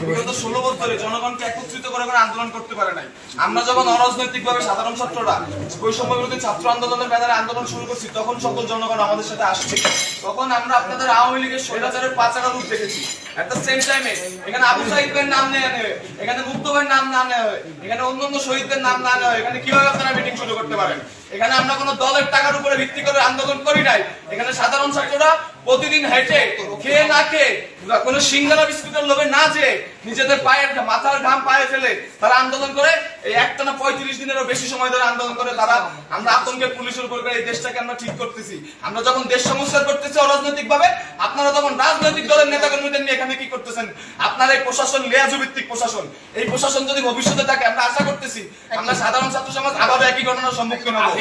বিগত 16 বছরে জনগণকে একত্রিত করে আন্দোলন করতে পারে নাই। আমরা যখন অরাজনৈতিক ভাবে সাধারণ ছাত্ররা বৈষম্য বিরোধী ছাত্র আন্দোলনের ব্যানারে আন্দোলন শুরু করছি, তখন সকল জনগণ আমাদের সাথে আসছে। তখন আমরা আপনাদের আওয়ামী লীগের স্বৈরাচারের পাচারা রূপ দেখেছি। এট দ্য সেম টাইমে এখানে আবু সাইদের নাম নেওয়া নেবে, এখানে মুক্ত ভাইয়ের নাম না নেওয়া হয়, এখানে অন্যান্য শহীদদের নাম না নেওয়া হয়। এখানে কিভাবে আপনারা মিটিং শুরু করতে পারেন? এখানে আমরা কোনো দলের টাকার উপরে ভিত্তি করে আন্দোলন করি নাই। এখানে সাধারণ ছাত্ররা প্রতিদিন হেঁটে খেয়ে না খেয়ে কোনো সিঙ্গারা বিস্কুটের লোভে না যেয়ে নিজেদের পায়ের মাথার ঘাম পায়ে ফেলে তারা আন্দোলন করে। এই একটানা 35 দিনেরও বেশি সময় ধরে আন্দোলন করে তারা। আমরা আতঙ্কে পুলিশের উপর এই দেশটাকে আমরা ঠিক করতেছি। আমরা যখন দেশ সংস্কার করতেছি অরাজনৈতিক ভাবে, আপনারা তখন রাজনৈতিক দলের নেতা কর্মীদের নিয়ে এখানে কি করতেছেন? আপনার এই প্রশাসন লেয়াজু ভিত্তিক প্রশাসন। এই প্রশাসন যদি ভবিষ্যতে থাকে, আমরা আশা করতেছি আমরা সাধারণ ছাত্র সমাজ আবার একই ঘটনার সম্মুখীন হব।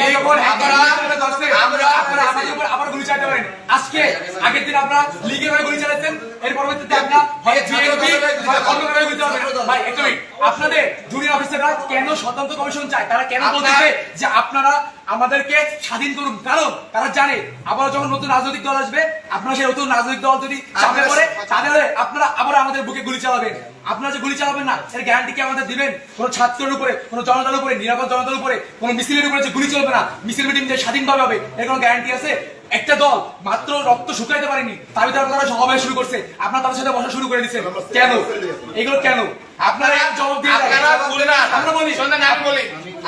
আবার গুলি চালাতে পারেন। আজকে আগের দিন আপনারা লিগের হয়ে গুলি চালাচ্ছেন, এর পরবর্তীতে আপনারা আপনাদের জুনিয়র অফিসাররা কেন স্বতন্ত্র কমিশন চায়? তারা কেন বলতেছে যে আপনারা আমাদেরকে স্বাধীন করুন? কারণ তারা জানে আবার যখন নতুন রাজনৈতিক দল আসবে, আপনারা সেই নতুন রাজনৈতিক দল যদি চাপে পড়ে তাহলে আপনারা আবার আমাদের বুকে গুলি চালাবেন। আপনারা যে গুলি চালাবেন না, এর গ্যারান্টি কি আমাদের দিবেন? কোন ছাত্রের উপরে, কোন জনতার উপরে, নিরাপদ জনতার উপরে, কোন মিছিলের উপরে যে গুলি চলবে না, মিছিল মিটিং যে স্বাধীনভাবে হবে, এর কোনো গ্যারান্টি আছে? একটা দল মাত্র রক্ত শুকাইতে পারেনি, তার ভিতরে আপনারা সমাবেশ শুরু করছে, আপনারা তাদের সাথে বসা শুরু করে দিচ্ছেন কেন? এগুলো কেন? আপনারা জবাব দিয়ে আমরা বলি, শোনেন আমি বলি,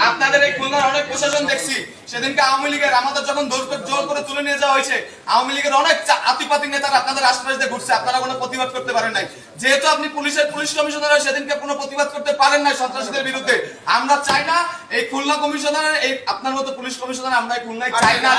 আপনাদের এই খুলনার অনেক প্রশাসন দেখছি। সেদিনকে আওয়ামী লীগের আমাদের যখন জোর করে তুলে নিয়ে যাওয়া হয়েছে, আওয়ামী লীগের অনেক আতিপাতি নেতারা আপনাদের আশপাশ দিয়ে ঘুরছে, আপনারা কোনো প্রতিবাদ করতে পারেন নাই। যেহেতু আপনি পুলিশ কমিশনার সেদিনকে কোনো প্রতিবাদ করতে পারেন নাই সন্ত্রাসীদের বিরুদ্ধে। আমরা চাই না এই খুলনা কমিশনার, এই আপনার মতো পুলিশ কমিশনার আমরা এই খুলনায় চাই না।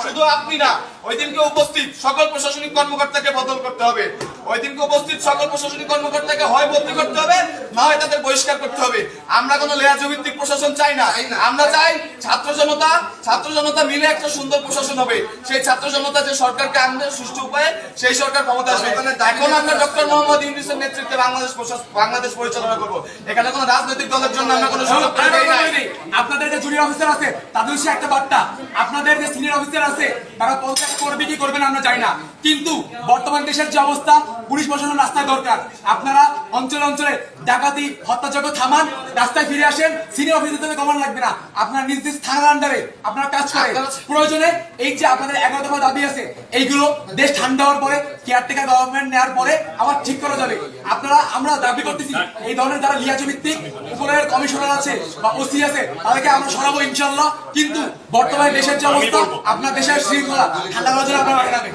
শুধু আপনি না, ওই দিনকে উপস্থিত সকল প্রশাসনিক কর্মকর্তাকে বদল করতে হবে। ওই দিনকে উপস্থিত সকল প্রশাসনিক কর্মকর্তাকে হয় বদলি করতে হবে, না হয় তাদের বহিষ্কার করতে হবে। আমরা কোনো লেয়াজু ভিত্তিক প্রশাসন চাই না। আমরা চাই ছাত্র জনতা মিলে একটা সুন্দর প্রশাসন হবে। সেই ছাত্র জনতা যে সরকারকে আনবে সুষ্ঠু উপায়ে, সেই সরকার ক্ষমতা আসবে। এখন আমরা ডক্টর মোহাম্মদ ইউনূসের নেতৃত্বে বাংলাদেশ পরিচালনা করব। এখানে কোনো রাজনৈতিক দলের জন্য আমরা কোনো সুযোগ দেই। আপনাদের যে জুনিয়র অফিসার আছে তাদের সে একটা বার্তা, আপনাদের যে সিনিয়র অফিসার আছে তারা পদত্যাগ করবে কি করবে না আমরা জানি না, কিন্তু বর্তমান দেশের যে অবস্থা, পুলিশ প্রশাসন রাস্তায় দরকার। আপনারা অঞ্চলে অঞ্চলে ডাকাতি হত্যাযজ্ঞ থামান, রাস্তায় ফিরে আসেন। সিনিয়র অফিসার থেকে কমান লাগবে না, আপনারা নিজ নিজ থানার আন্ডারে আপনারা কাজ করেন। প্রয়োজনে এই যে আপনাদের 11 দফা দাবি আছে, এইগুলো দেশ ঠান্ডা হওয়ার পরে, কেয়ারটেকার গভর্নমেন্ট নেওয়ার পরে আবার ঠিক করা যাবে। আমরা দাবি করতেছি এই ধরনের যারা লিয়াজু ভিত্তিক উপরের কমিশনার আছে বা ওসি আছে তাদেরকে আমরা সরাবো ইনশাল্লাহ। কিন্তু বর্তমানে দেশের যে অবস্থা, আপনার দেশের শৃঙ্খলা ঠান্ডা করার জন্য আপনারা রাখবেন।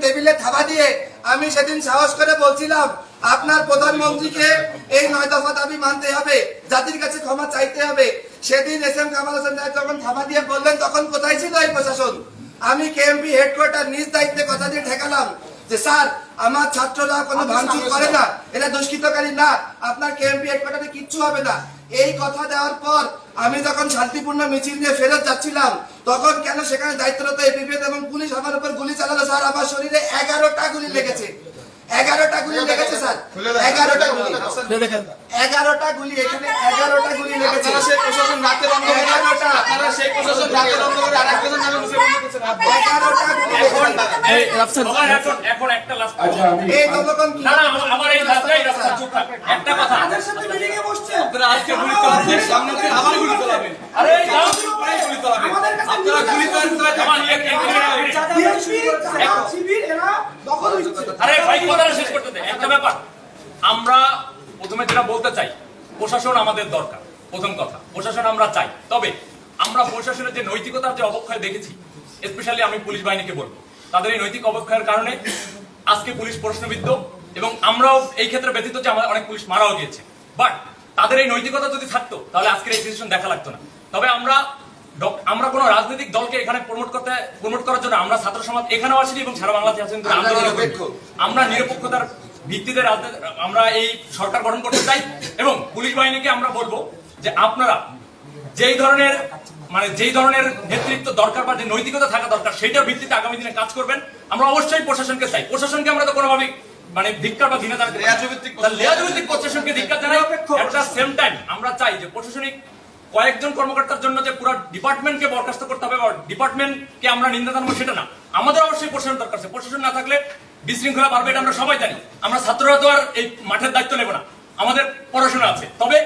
টেবিলে থাবা দিয়ে আমি সেদিন সাহস করে বলছিলাম আপনার প্রধানমন্ত্রীকে এই 9 দফা দাবি মানতে হবে, জাতির কাছে ক্ষমা চাইতে হবে। সেদিন এসএম কামাল হোসেন যখন থাবা দিয়ে বললেন, তখন কোথায় ছিল এই প্রশাসন? আমি কেএমপি হেডকোয়ার্টার নিজ দায়িত্বে কথা দিয়ে ঠেকালাম যে স্যার আমার ছাত্ররা কোনো ভাঙচুর করে না, এরা দুষ্কৃতকারী না, আপনার কেএমপি হেডকোয়ার্টারে কিচ্ছু হবে না। এই কথা দেওয়ার পর আমি যখন শান্তিপূর্ণ মিছিল নিয়ে ফেরত যাচ্ছিলাম, তখন কেন সেখানে দায়িত্বরত এপিপি এবং পুলিশ আমার উপর গুলি চালালো? স্যার আমার শরীরে 11টা গুলি লেগেছে, 11টা গুলি লেগেছে স্যার, 11টা গুলি, 11টা গুলি, এখানে 11টা গুলি লেগেছে। সেই প্রশাসন রাতের অন্ধকারে, আপনারা সেই প্রশাসন রাতের অন্ধকারে আরেকজনের নামে মুছে বন্ধ করছেন। 11টা গুলি এখন একটা লাস্ট এই জনগণ কি না আমার এই লাস্টটাই চুপ থাক। একটা কথা, আমাদের সাথে মিটিং এ বসছে, আপনারা আজকে গুলি চালাচ্ছেন, সামনে থেকে আবার গুলি চালাবেন। আরে দাও গুলি চালাবেন, আপনারা গুলি আরে ভাই কথাটা শেষ করতে দে। একটা ব্যাপার আমরা প্রথমে যেটা বলতে চাই, প্রশাসন আমাদের দরকার। প্রথম কথা, প্রশাসন আমরা চাই, তবে আমরা প্রশাসনের যে নৈতিকতার যে অবক্ষয় দেখেছি, স্পেশালি আমি পুলিশ বাহিনীকে বলবো, তাদের এই নৈতিক অবক্ষয়ের কারণে আজকে পুলিশ প্রশ্নবিদ্ধ, এবং আমরাও এই ক্ষেত্রে ব্যথিত যে আমাদের অনেক পুলিশ মারাও গিয়েছে। বাট তাদের এই নৈতিকতা যদি থাকতো তাহলে আজকের এই সিচুয়েশন দেখা লাগতো না। তবে আমরা কোনো রাজনৈতিক দলকে এখানে প্রমোট করার জন্য আমরা ছাত্র সমাজ এখানেও আসিনি এবং সারা বাংলাদেশে আছেন। আমরা নিরপেক্ষতার ভিত্তিতে আমরা এই সরকার গঠন করতে চাই, এবং পুলিশ বাহিনীকে আমরা বলবো যে আপনারা যেই ধরনের নেতৃত্ব দরকার বা যে নৈতিকতা থাকা দরকার, সেটার ভিত্তিতে আগামী দিনে কাজ করবেন। আমরা অবশ্যই প্রশাসনকে চাই, প্রশাসনকে আমরা তো কোনোভাবেই ধিক্কার বা ঘৃণা জানাতে, লেয়াজু ভিত্তিক প্রশাসনকে ধিক্কার জানাই। এট দ্য সেম টাইম আমরা চাই যে প্রশাসনিক কয়েকজন কর্মকর্তার জন্য যে পুরো ডিপার্টমেন্টকে বরখাস্ত করতে হবে বা ডিপার্টমেন্টকে আমরা নিন্দা জানাবো সেটা না। আমাদের অবশ্যই প্রশাসন দরকার আছে। প্রশাসন না থাকলে বিশৃঙ্খলা বাড়বে, এটা আমরা সবাই জানি। আমরা ছাত্ররা তো আর এই মাঠের দায়িত্ব নেব না, আমাদের পড়াশোনা আছে। তবে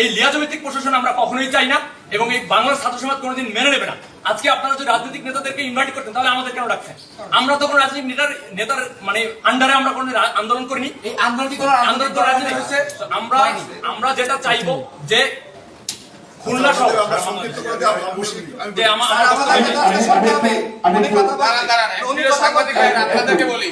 এই লিয়াজভিত্তিক প্রশাসন আমরা কখনোই চাই না এবং এই বাংলার ছাত্র সমাজ কোনোদিন মেনে নেবে না। আজকে আপনারা যদি রাজনৈতিক নেতাদেরকে ইনভাইট করতেন তাহলে আমাদের কেন রাখছেন? আমরা তো কোনো রাজনৈতিক নেতার মানে আন্ডারে আমরা কোনো আন্দোলন করিনি। এই আন্দোলন কি কোনো আন্দোলন তো রাজনীতি হচ্ছে। আমরা যেটা চাইবো যে খুলনা সহ যে আপনাদেরকে বলি,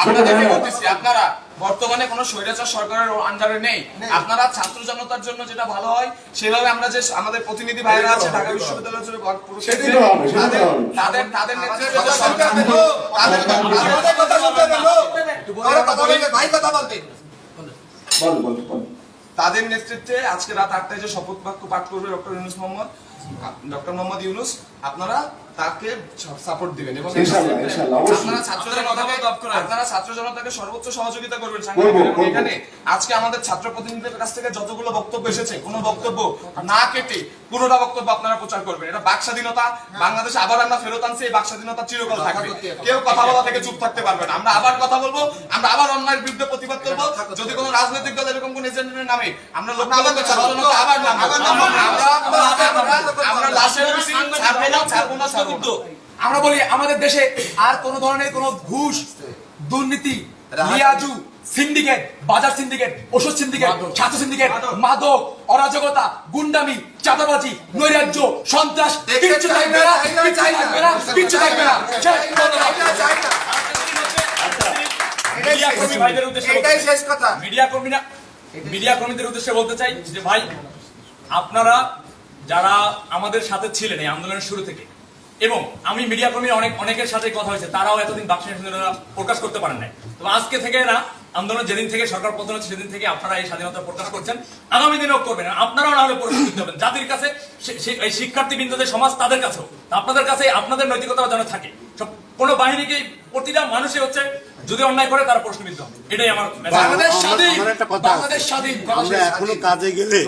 আপনাদেরকে বলতেছি, আপনারা বর্তমানে কোন স্বৈরাচার সরকারের আন্ডারে নেই। আপনারা ছাত্র জনতার জন্য যেটা ভালো হয় সেভাবে আমরা যে আমাদের প্রতিনিধি ভাইরা আছে ঢাকা বিশ্ববিদ্যালয় জুড়ে তাদের নেতৃত্বে তাদের নেতৃত্বে আজকে রাত 8টায় যে শপথ বাক্য পাঠ করবে ডক্টর মোহাম্মদ ইউনূস, আপনারা তাকে সাপোর্ট দিবেন এবং আপনারা ছাত্র জনতাকে সর্বোচ্চ সহযোগিতা করবেন। এখানে আজকে আমাদের ছাত্র প্রতিনিধিদের কাছ থেকে যতগুলো বক্তব্য এসেছে কোনো বক্তব্য না কেটে পুরোটা বক্তব্য আপনারা প্রচার করবেন। এটা বাক স্বাধীনতা, বাংলাদেশে আবার আমরা ফেরত আনছি, এই বাক স্বাধীনতা চিরকাল থাকবে। কেউ কথা বলা থেকে চুপ থাকতে পারবে না। আমরা আবার কথা বলবো, আমরা আবার অন্যায়ের বিরুদ্ধে প্রতিবাদ করবো। যদি কোনো রাজনৈতিক দল এরকম কোন এজেন্ডার নামে আমরা আমরা লাশের ছাড়বো না। আমরা বলি আমাদের দেশে আর কোন ধরনের কোন ঘুষ, দুর্নীতি, লিয়াজু, সিন্ডিকেট, বাজার সিন্ডিকেট, ওষুধ সিন্ডিকেট, ছাত্র সিন্ডিকেট, মাদক, অরাজকতা, গুন্ডামি, চাঁদাবাজি, নৈরাজ্য, সন্ত্রাস কিচ্ছু থাকবে না, কিচ্ছু থাকবে না। মিডিয়া কর্মীদের উদ্দেশ্যে বলতে চাই যে ভাই, আপনারা যারা আমাদের সাথে ছিলেন এই আন্দোলনের শুরু থেকে, এবং আমি মিডিয়া কর্মী অনেকের সাথে কথা হয়েছে, তারাও এতদিন বাক স্বাধীনতা প্রকাশ করতে পারেন নাই। তো আজকে থেকে না, আন্দোলন যেদিন থেকে সরকার পতন হচ্ছে সেদিন থেকে আপনারা এই স্বাধীনতা প্রকাশ করছেন, আগামী দিনেও করবেন। আপনারাও না হলে প্রশ্ন করতে হবেন জাতির কাছে, এই শিক্ষার্থী বিন্দুদের সমাজ তাদের কাছেও, আপনাদের কাছে আপনাদের নৈতিকতা যেন থাকে। সব কোন বাহিনীকে প্রতিটা মানুষই হচ্ছে যদি অন্যায় করে তারা প্রশ্নবিদ্ধ হবে। এটাই আমার বাংলাদেশ স্বাধীন, একটা কথা, বাংলাদেশ স্বাধীন। আমরা এখনো কাজে গেলে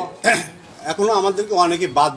এখনো আমাদেরকে অনেকে বাদ